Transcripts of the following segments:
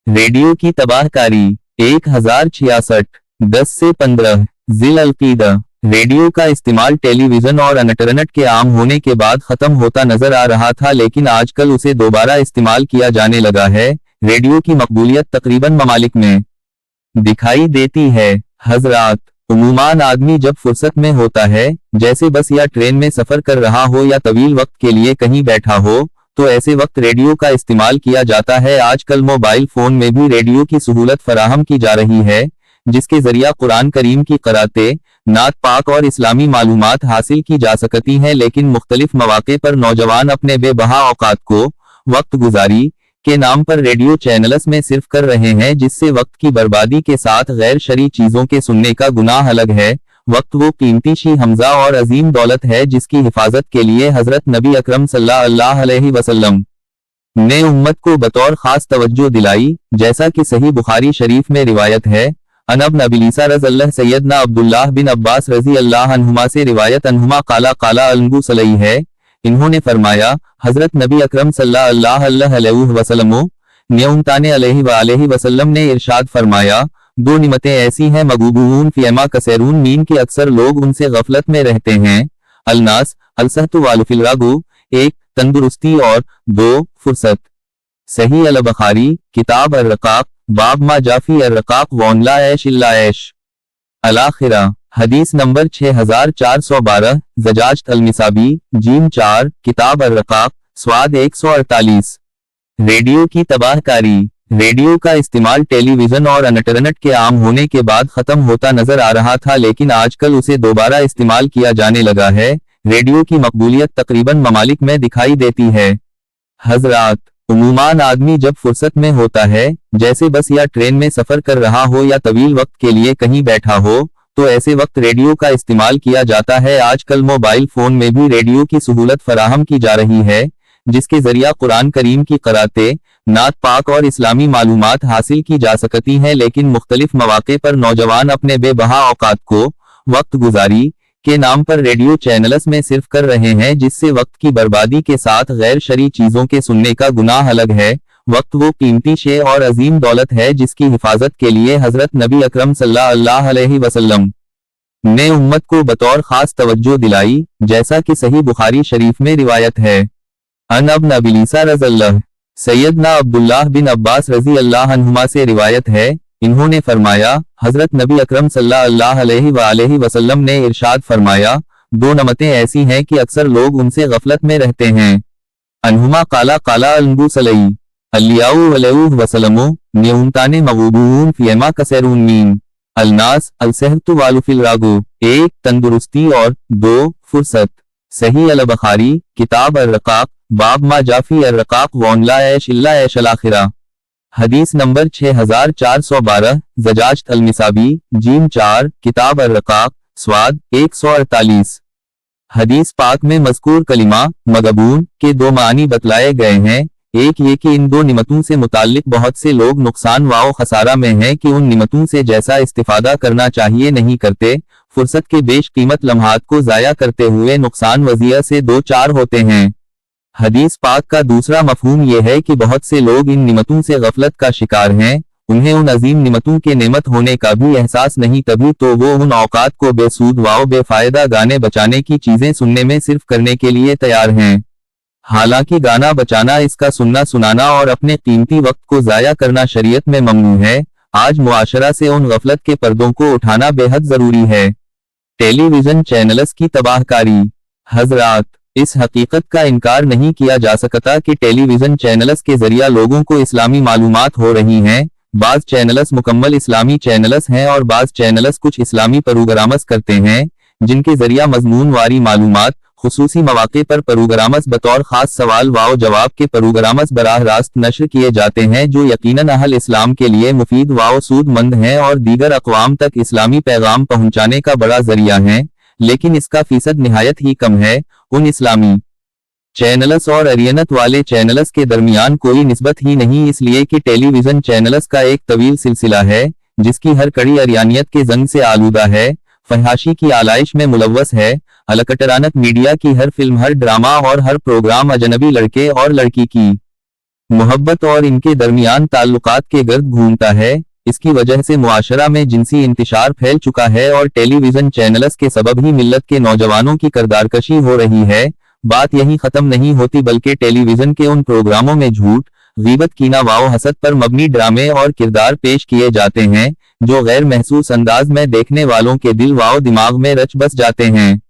Radio की तबाहकारी 1066 10 से 15 जिल अलकीदा। रेडियो का इस्तेमाल टेलीविजन और इंटरनेट के आम होने के बाद खत्म होता नजर आ रहा था, लेकिन आजकल उसे दोबारा इस्तेमाल किया जाने लगा है। रेडियो की मकबूलियत तकरीबन ममालिक में दिखाई देती है। हजरात, उमूमन आदमी जब फुर्सत में होता है, जैसे बस या ट्रेन में सफर कर रहा हो या तवील वक्त के लिए कहीं बैठा हो, तो ऐसे वक्त रेडियो का इस्तेमाल किया जाता है। आजकल मोबाइल फोन में भी रेडियो की सहूलत फराहम की जा रही है, जिसके जरिया कुरान करीम की क़राते, नात पाक और इस्लामी मालूमात हासिल की जा सकती हैं। लेकिन मुख्तलिफ मौके पर नौजवान अपने बेबहा औकात को वक्त गुजारी के नाम पर रेडियो चैनल्स में सिर्फ कर रहे हैं, जिससे वक्त की बर्बादी के साथ गैर शरई चीजों के सुनने का गुनाह अलग है। वक्त वो कीमती शी हमजा और अजीम दौलत है जिसकी हिफाजत के लिए हजरत नबी अकरम सल्लल्लाहु अलैहि वसल्लम ने उम्मत को बतौर खास तवज्जो दिलाई, जैसा कि सही बुखारी शरीफ में रिवायत है। अनब नबीसा रज़ल्लह सैयदना अब्दुल्लाह बिन अब्बास रजी अल्लाह अन्हुमा से रिवायत अन्हुमा काला काला अलनबू सलई है। इन्होंने फरमाया, हजरत नबी अकरम सल्लल्लाहु अलैहि वसल्लम अलैहि वसल्लम ने इरशाद फरमाया, दो निमतें ऐसी हैं मगबूबून फियमा कसेरून मीन के अक्सर लोग उनसे गफलत में रहते हैं। अलनास अलसहतु वालुफिलरागु, एक तंदुरुस्ती और दो फुर्सत। सही अल बुखारी किताब अर्रकाक बाब मा जाफी अर्रकाक वौनला ऐश इल्ला ऐश अलाखिरा। हदीस नंबर 6412 ज़जाजत अल-मिसाबी जीम 4 किताब अर्रकाक स्वाद 148। रेडियो की तबाहकारी। रेडियो का इस्तेमाल टेलीविजन और इंटरनेट के आम होने के बाद खत्म होता नजर आ रहा था, लेकिन आजकल उसे दोबारा इस्तेमाल किया जाने लगा है। रेडियो की मकबूलियत तकरीबन ममालिक में दिखाई देती है। हजरात, उमूमन आदमी जब फुर्सत में होता है, जैसे बस या ट्रेन में सफर कर रहा हो या तवील वक्त के लिए कहीं बैठा हो, तो ऐसे वक्त रेडियो का इस्तेमाल किया जाता है। आजकल मोबाइल फोन में भी रेडियो की सहूलत फराहम की जा रही है, जिसके जरिया कुरान करीम की क़राते, नात पाक और इस्लामी मालूमात हासिल की जा सकती हैं। लेकिन मुख्तलिफ मौके पर नौजवान अपने बेबहा औकात को वक्त गुजारी के नाम पर रेडियो चैनल्स में सिर्फ कर रहे हैं, जिससे वक्त की बर्बादी के साथ गैर शरई चीजों के सुनने का गुनाह अलग है। वक्त वो कीमती शे और अजीम दौलत है जिसकी हिफाजत के लिए हजरत नबी अकरम सल्लल्लाहु अलैहि वसल्लम ने उम्मत को बतौर खास तवज्जो दिलाई, जैसा कि सही बुखारी शरीफ में रिवायत है। अनब नबीसा रज़ल्लह सैयदना अब्दुल्लाह बिन अब्बास रजी अल्लाह अन्हुमा से रिवायत है। इन्होंने फरमाया, हजरत नबी अकरम सल्लल्लाहु अलैहि वसल्लम ने इरशाद फरमाया, दो नमतें ऐसी हैं कि अक्सर लोग उनसे गफलत में रहते हैं। अन्हुमा काला काला अलनबू सलई अल्लियाउ अलैहि वसल्लमो न्यूमताने मगबूबून फियमा कसेरून मीन। अलनास अलसहतु वालुफिलरागु, एक तंदुरुस्ती और दो फुर्सत। सही अल बुखारी किताब अर्रकाक बाब मा जाफी अर्रकाक वौनला ऐश इल्ला ऐश अलाखिरा। हदीस नंबर 6412 ज़जाजत अल-मिसाबी जीम 4 किताब अर्रकाक स्वाद 148। हदीस पाक में मज़कूर कलिमा मगबून के दो मानी बतलाए गए हैं। एक ये कि इन दो निमतों से मुताल्लिक बहुत से लोग नुकसान वाओ खसारा में हैं कि उन निमतों से जैसा इस्तिफादा करना चाहिए नहीं करते। फुर्सत के बेश कीमत लम्हात को जाया करते हुए नुकसान वजिया से दो चार होते हैं। हदीस पाक का दूसरा मफहूम यह है कि बहुत से लोग इन निमतों से गफलत का शिकार हैं, उन्हें उन अजीम निमतों के नेमत होने का भी एहसास नहीं, तभी तो वो उन औकात को बेसूद वाओ बेफायदा गाने बचाने की चीजें सुनने में सिर्फ करने के लिए तैयार हैं। हालांकि गाना बचाना, इसका सुनना सुनाना और अपने कीमती वक्त को जाया करना शरीयत में ममनू है। आज मुआशरा से उन गफलत के पर्दों को उठाना बेहद जरूरी है। टेलीविजन चैनल्स की तबाहकारी। हजरात, इस हकीकत का इनकार नहीं किया जा सकता कि टेलीविजन चैनल्स के जरिया लोगों को इस्लामी मालूमात हो रही हैं। बाज चैनल्स मुकम्मल इस्लामी चैनल्स हैं और बाज चैनल्स कुछ इस्लामी प्रोग्राम्स करते हैं, जिनके जरिया मजमून वारी मालूमात, खुसूसी मौके पर प्रोग्राम्स बतौर खास सवाल वाओ जवाब के प्रोग्राम्स बराह रास्त नश्र किए जाते हैं, जो यकीनन अहल इस्लाम के लिए मुफीद वाओ सूदमंद हैं और दीगर अक़वाम तक इस्लामी पैगाम पहुंचाने का बड़ा जरिया है। लेकिन इसका फीसद निहायत ही कम है। उन इस्लामी चैनल्स और अरियनत वाले चैनल्स के दरमियान कोई निस्बत ही नहीं, इसलिए कि टेलीविजन चैनल्स का एक तवील सिलसिला है जिसकी हर कड़ी अरियानियत के जंग से आलूदा है, फहाशी की आलाइश में मुलव्वस है। अलकटरानक मीडिया की हर फिल्म, हर ड्रामा और हर प्रोग्राम अजनबी लड़के और लड़की की मोहब्बत और इनके दरमियान ताल्लुकात के गर्द घूमता है। इसकी वजह से मुआशरा में जिनसी इंतशार फैल चुका है और टेलीविजन चैनल्स के सबब ही मिल्लत के नौजवानों की किरदारकशी हो रही है। बात यही खत्म नहीं होती बल्कि टेलीविजन के उन प्रोग्रामों में झूठ, गीबत, कीना वाव हसद पर मबनी ड्रामे और किरदार पेश किए जाते हैं जो गैर महसूस अंदाज में देखने वालों के दिल वाव दिमाग में रच बस जाते हैं।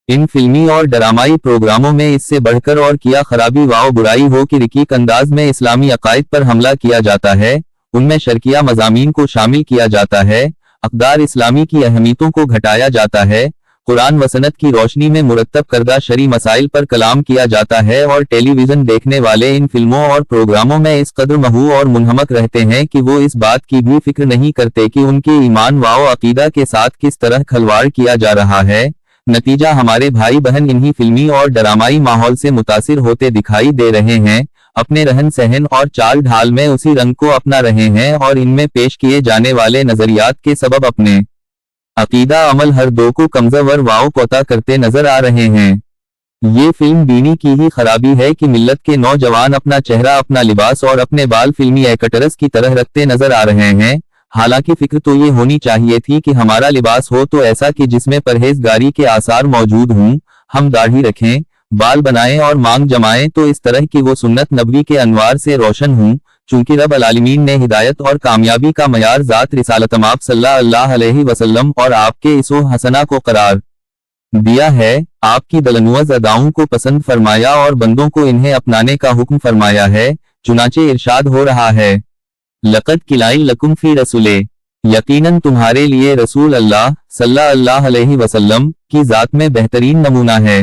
इन फिल्मी और ड्रामाई प्रोग्रामों में इससे बढ़कर और किया खराबी वाव बुराई हो कि रकीक अंदाज में इस्लामी अकायद पर हमला किया जाता है, उनमें शर्किया मज़ामीन को शामिल किया जाता है, अक़दार इस्लामी की अहमियतों को घटाया जाता है, कुरान व सनत की रोशनी में मुरत्तब करदा शरी मसाइल पर कलाम किया जाता है और टेलीविजन देखने वाले इन फिल्मों और प्रोग्रामों में इस कदर महू और मुनहमक रहते हैं कि वो इस बात की भी फिक्र नहीं करते कि उनके ईमान व अकीदा के साथ किस तरह खलवाड़ किया जा रहा है। नतीजा हमारे भाई बहन इन्हीं फिल्मी और ड्रामाई माहौल से मुतासिर होते दिखाई दे रहे हैं, अपने रहन सहन और चाल ढाल में उसी रंग को अपना रहे हैं और इनमें पेश किए जाने वाले नजरियात के सबब अपने अकीदा अमल हर दो को कमजोर वाव कोता करते नजर आ रहे हैं। ये फिल्म बीनी की ही खराबी है कि मिल्लत के नौजवान अपना चेहरा, अपना लिबास और अपने बाल फिल्मी एक्टर्स की तरह रखते नजर आ रहे हैं। हालांकि फिक्र तो ये होनी चाहिए थी कि हमारा लिबास हो तो ऐसा कि जिसमें परहेजगारी के आसार मौजूद हों, हम दाढ़ी रखें, बाल बनाएं और मांग जमाएं तो इस तरह की वो सुन्नत नबवी के अनवार से रोशन हों। चूंकि रब अलालिमीन ने हिदायत और कामयाबी का मयार जात रिसालतमाब सल्लल्लाहु अलैहि वसल्लम और आपके इसो हसना को करार दिया है, आपकी दलनुअज अदाओं को पसंद फरमाया और बंदों को इन्हें अपनाने का हुक्म फरमाया है। चुनाचे इरशाद हो रहा है, लक़द किलाइल लकुम फी रसूले, यकीनन तुम्हारे लिए रसूल अल्लाह सल्लल्लाहु अलैहि वसल्लम की जात में बेहतरीन नमूना है।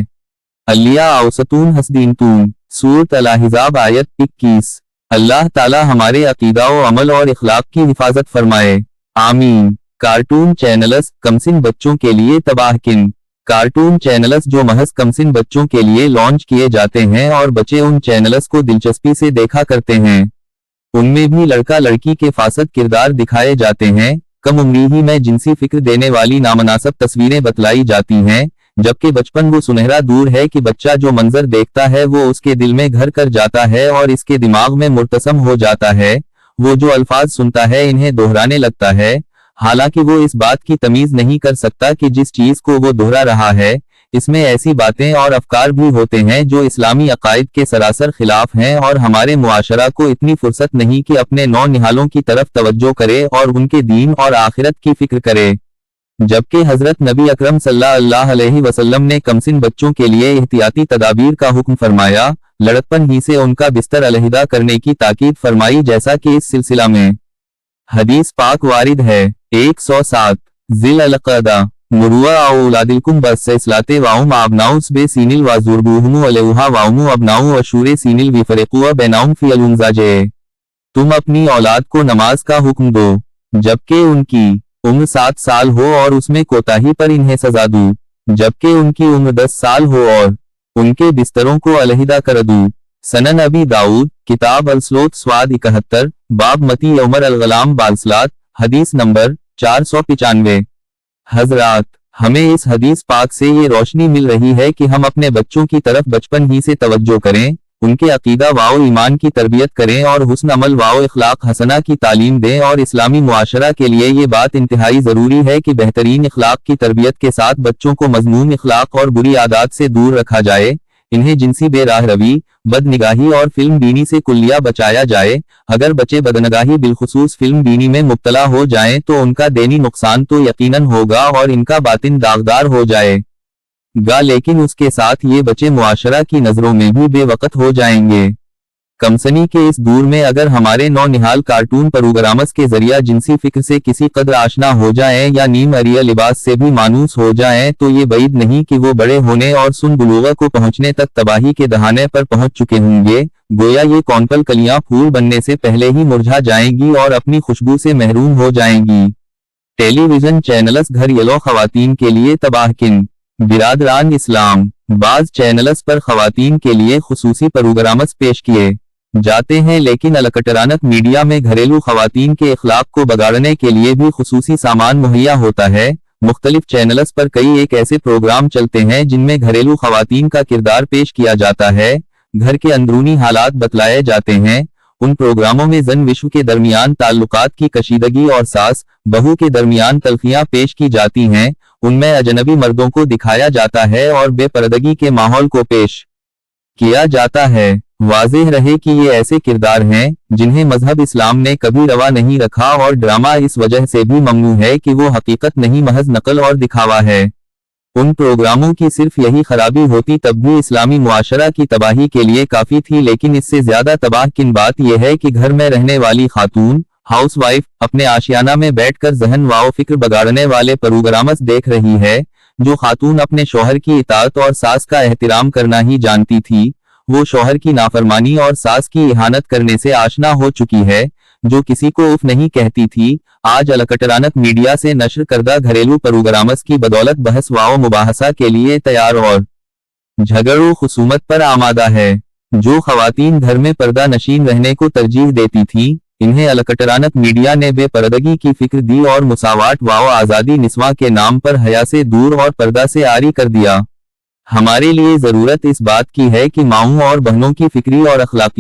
अल्लिया औसतून हसदीनतून, सूरत अल-अहज़ाब आयत 21। अल्लाह ताला हमारे अकीदा व अमल और इखलाक की हिफाजत फरमाए, आमीन। कार्टून चैनल्स कमसिन बच्चों के लिए तबाहकिन। कार्टून चैनल्स जो महज कमसिन बच्चों के लिए लॉन्च किए जाते हैं और बच्चे उन चैनल्स को दिलचस्पी से देखा करते हैं, उनमें भी लड़का लड़की के फासद किरदार दिखाए जाते हैं। कम उम्री ही में जिनसी फिक्र देने वाली नामनासब तस्वीरें बतलाई जाती हैं, जबकि बचपन वो सुनहरा दूर है कि बच्चा जो मंजर देखता है वो उसके दिल में घर कर जाता है और इसके दिमाग में मुर्तसम हो जाता है। वो जो अल्फाज सुनता है इन्हें दोहराने लगता है, हालांकि वो इस बात की तमीज नहीं कर सकता कि जिस चीज को वो दोहरा रहा है इसमें ऐसी बातें और अफकार भी होते हैं जो इस्लामी अकायद के सरासर खिलाफ हैं और हमारे मुआशरा को इतनी फुर्सत नहीं कि अपने नौ निहालों की तरफ तवज्जो करे और उनके दीन और आखिरत की फिक्र करे। जबकि हजरत नबी अकरम सल्लल्लाहु अलैहि वसल्लम ने कमसिन बच्चों के लिए एहतियाती तदाबीर का हुक्म फरमाया, लड़कपन ही से उनका बिस्तर अलहिदा करने की ताकीद फरमाई, जैसा कि इस सिलसिला में हदीस पाक वारिद है। 107 जिल अलक़दा मुरुआ औलादिलकुम बस्सलाते वाउम अबनाउस बे सीनिल वाजुरबुहुमु अलैहा वाउमु अबनाउ अशूरे सीनिल विफरिकुआ बैनाउम फी अलुंजाजे। तुम अपनी औलाद को नमाज का हुक्म दो जबकि उनकी उम्र 7 साल हो और उसमें कोताही पर इन्हें सजा दो, जबकि उनकी उम्र 10 साल हो और उनके बिस्तरों को अलहिदा कर दो। सनन अबी दाऊद किताब अलस्लोत स्वाद 71 बाब मती उमर अलगलाम बालसलात हदीस नंबर 495। हजरात, हमें इस हदीस पाक से ये रोशनी मिल रही है कि हम अपने बच्चों की तरफ बचपन ही से तवज्जो करें, उनके अकीदा वाओ ईमान की तरबियत करें और हुस्न अमल वाओ इखलाक हसना की तालीम दें। और इस्लामी मुआशरा के लिए ये बात इंतहाई जरूरी है कि बेहतरीन इखलाक की तरबियत के साथ बच्चों को मजमूम इखलाक और बुरी आदत से दूर रखा जाए, इन्हें जिनसी बेराह रवी, बदनिगाही और फिल्म बीनी से कुल्लिया बचाया जाए। अगर बच्चे बदनगाही बिलखुसूस फिल्म बीनी में मुब्तला हो जाएं तो उनका देनी नुकसान तो यकीनन होगा और इनका बातिन दागदार हो जाएगा, लेकिन उसके साथ ये बच्चे मुआशरा की नजरों में भी बेवकत हो जाएंगे। कमसनी के इस दूर में अगर हमारे नौ निहाल कार्टून प्रोग्रामस के जरिया जिनसी फिक्र से किसी कदर आशना हो जाएं या नीम अरिया लिबास से भी मानूस हो जाएं तो ये बैद नहीं कि वो बड़े होने और सुन बुलूगा को पहुंचने तक तबाही के दहाने पर पहुंच चुके होंगे। गोया ये कौनपल कलियां फूल बनने से पहले ही मुरझा जाएंगी और अपनी खुशबू से महरूम हो जाएंगी। टेलीविजन चैनल्स घर येलो खवातीन के लिए तबाहकिन। बिरादरान इस्लाम, बाज चैनल्स पर खवातीन के लिए खुसूसी प्रोग्राम्स पेश किए जाते हैं, लेकिन अलकटरानक मीडिया में घरेलू खवातीन के इखलाक को बगाड़ने के लिए भी खुसूसी सामान मुहैया होता है। मुख्तलिफ चैनल्स पर कई एक ऐसे प्रोग्राम चलते हैं जिनमें घरेलू खवातीन का किरदार पेश किया जाता है, घर के अंदरूनी हालात बतलाए जाते हैं उन प्रोग्रामों में जन विश्व के दरमियान ताल्लुकात की कशीदगी और सास बहू के दरमियान तल्खियां पेश की जाती हैं, उनमें अजनबी मर्दों को दिखाया जाता है और बेपर्दगी के माहौल को पेश किया जाता है। वाज़ेह रहे कि ये ऐसे किरदार हैं जिन्हें मजहब इस्लाम ने कभी रवा नहीं रखा और ड्रामा इस वजह से भी ममनू है कि वो हकीकत नहीं महज नकल और दिखावा है। उन प्रोग्रामों की सिर्फ यही खराबी होती तब भी इस्लामी मुआशरा की तबाही के लिए काफी थी, लेकिन इससे ज्यादा तबाह किन बात यह है कि घर में रहने वाली खातून हाउसवाइफ अपने आशियाना में बैठकर जहन व फिक्र बगाड़ने वाले प्रोग्राम्स देख रही है। जो खातून अपने शौहर की इताअत और सास का एहतराम करना ही जानती थी, वो शौहर की नाफरमानी और सास की इहानत करने से आशना हो चुकी है। जो किसी को उफ नहीं कहती थी, आज अलकतरानक मीडिया से नश्र करदा घरेलू प्रोग्राम्स की बदौलत बहस व मुबाहसा के लिए तैयार और झगड़ों खुसूमत पर आमादा है। जो खवातीन घर में पर्दा नशीन रहने को तरजीह देती थी, इन्हें अलकतरानक मीडिया ने बेपर्दगी की फिक्र दी और मुसावाट व आज़ादी निस्वां के नाम पर हया से दूर और पर्दा से आरी कर दिया। हमारे लिए जरूरत इस बात की है कि माओं और बहनों की फिक्री और अखलाकी